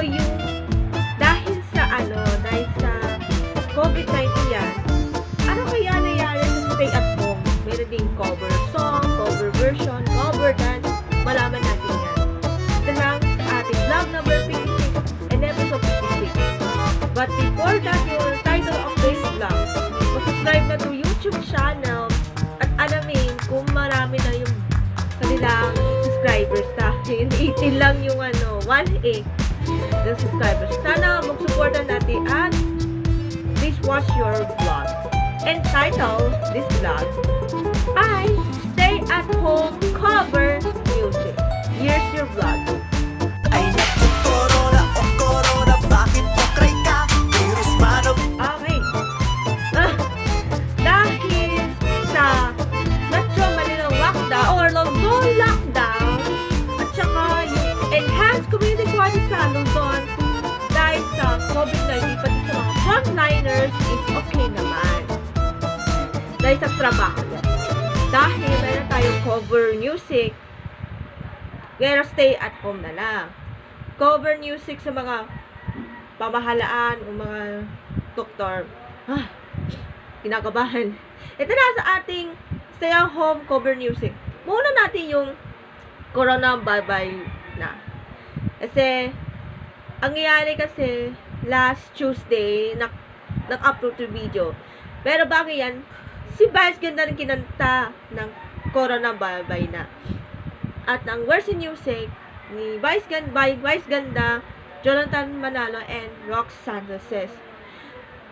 ito yung dahil sa COVID-19 yan, ano kaya nangyari sa stay at home? Meron ding cover song, cover version, cover dance, malaman natin yan. Ito lang sa ating vlog number 56 and episode 56. But before that, yung title of this vlog, subscribe na to YouTube channel at alamin kung marami na yung kanilang subscribers dahil 18 lang yung 1.8 the subscribers. Sana mag-supportan natin at please watch your vlog. And title this vlog ay Stay at Home Cover Music. Here's your vlog. Ay naku, corona, oh corona, bakit po cry ka? Virus man o Okay. Dahil sa Metro Manila lockdown or Luzon lockdown at saka yung enhanced community quarantine sa Luzon dahil sa COVID-19 pati sa mga frontliners is okay naman. Dahil sa trabaho yan. Dahil meron tayong cover music, pero stay at home na lang. Cover music sa mga pamahalaan o mga doktor. Kinakabahan. Ito na sa ating stay at home cover music. Muna natin yung Corona bye-bye na. Kasi, ang nangyari kasi, last Tuesday, nag-upload yung video. Pero bago yan, si Vice Ganda rin kinanta ng Corona bye-bye na. At ang version music ni Vice Ganda, Jonathan Manalo, and Rox Santos.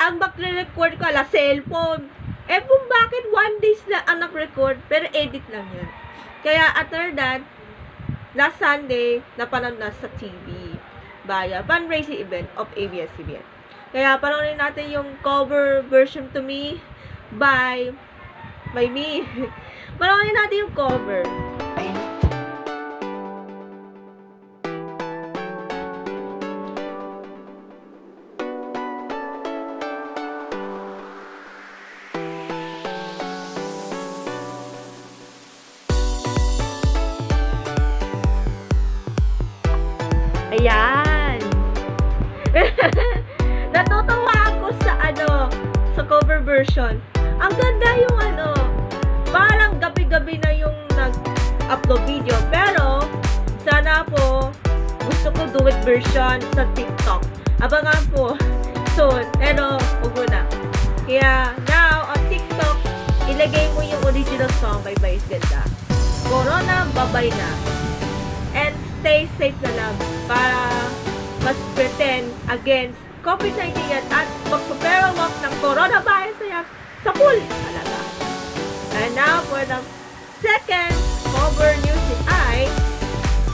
Ang back-record ko ala cellphone. Kung bakit 1 days na ang nag-record, pero edit lang yan. Kaya after that, last Sunday, napanood na sa TV via fundraising event of ABS-CBN. Kaya panoorin natin yung cover version to me by me. Panoorin natin yung cover. Ayan. Natutuwa ako sa cover version. Ang ganda yung parang gabi-gabi na yung nag-upload video. Pero, sana po, gusto ko do it version sa TikTok. Abangan po soon. Pero, huwag na. Kaya, now, on TikTok, ilagay mo yung original song by Vice Ganda. Corona, babay na. And stay safe na lang para mas pretend against COVID-19 at magpapera walk ng coronavirus na yan sa pool talaga. And now for the second cover music ay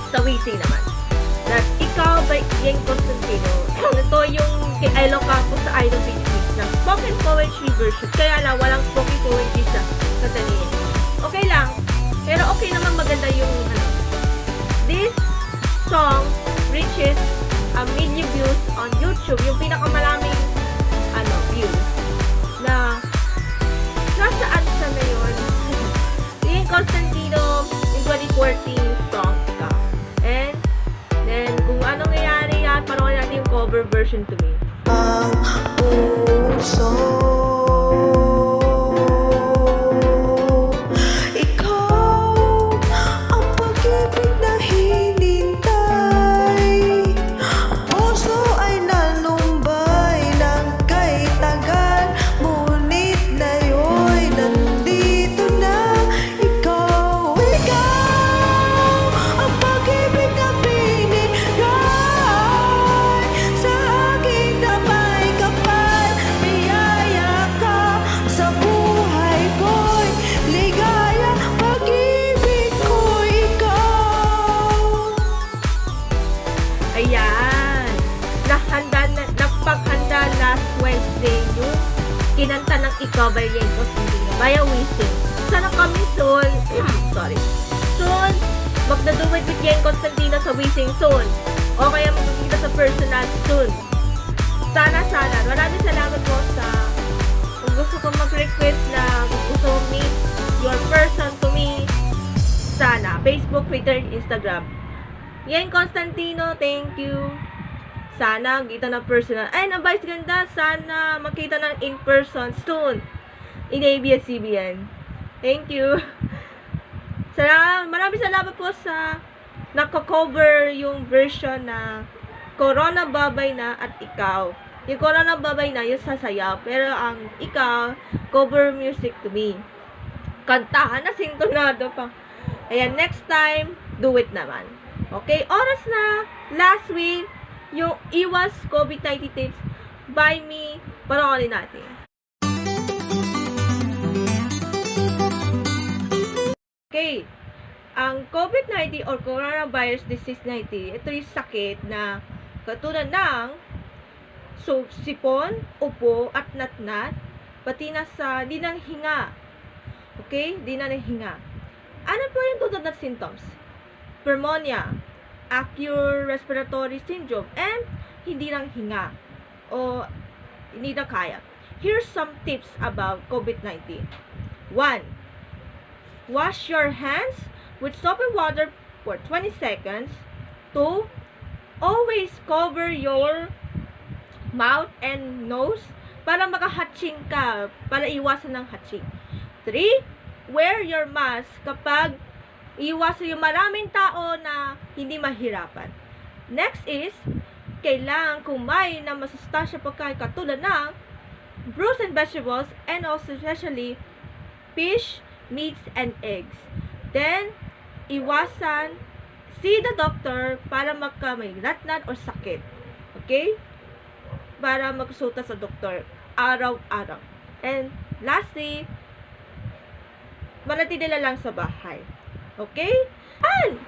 Tawisin naman. That Ikaw by Yeng Constantino. Ito yung kay Ilo Campos sa Idol Philippines na spoken poetry version. Kaya lang walang spoken poetry sa Tanzania. Okay lang. Pero okay naman maganda yung this song reaches 1 million views on YouTube. Yung pinakamaraming views na nasaan sa na yun. Yung Constantino yung 2014 song ka. And then kung anong nangyari yan, panoorin natin yung cover version to me. ang puso. Ayan. Napaghanda last Wednesday yung kinanta ng Ikaw by Yeng Constantino via Wishing. Sana kami soon, soon, magdaduwit with Yeng Constantino sa Wishing soon. O kaya magkikita sa personal soon. Sana. Maraming salamat po sa kung gusto ko mag-request na gusto ko meet your person to me. Sana. Facebook, Twitter, Instagram. Yeng Constantino, thank you. Sana kita ng personal. And ang vice ganda, sana makita ng in person soon in ABS-CBN. Thank you. Maraming salamat po sa nako-cover yung version na Corona Babay Na at Ikaw. Yung Corona Babay Na, yung sasayaw. Pero ang Ikaw, cover music to me. Kantahan na sintonado pa. Ayan, next time, do it naman. Okay, oras na. Last week, yung Iwas COVID-19 Tips by me. Panoorin natin. Okay, ang COVID-19 or coronavirus disease 19, ito yung sakit na katulad ng sipon, upo, at natnat, pati na sa di na hinga. Okay? Di na hinga. Ano po yung tutod na symptoms? Pneumonia, acute respiratory syndrome, and hindi nang hinga o hindi na kaya. Here's some tips about COVID-19. 1. Wash your hands with soap and water for 20 seconds. 2. Always cover your mouth and nose para makahatching ka, para iwasan ng hatching. 3. Wear your mask kapag iwasan yung maraming tao na hindi mahirapan. Next is, kailangan kumain ng masustansya pagkain katulad ng fruits and vegetables and also especially fish, meats, and eggs. Then, iwasan, see the doctor para may natnat or sakit. Okay? Para magkonsulta sa doktor araw-araw. And lastly, manatili lang sa bahay. Okay? And,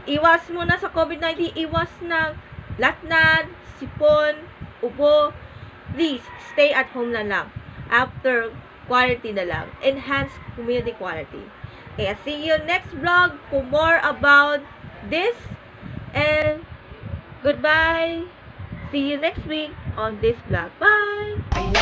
iwas muna sa COVID-19, iwas ng latnat, sipon, ubo. Please, stay at home na lang. After quarantine na lang. Enhance community quarantine. Kaya see you next vlog for more about this. And goodbye. See you next week on this vlog. Bye!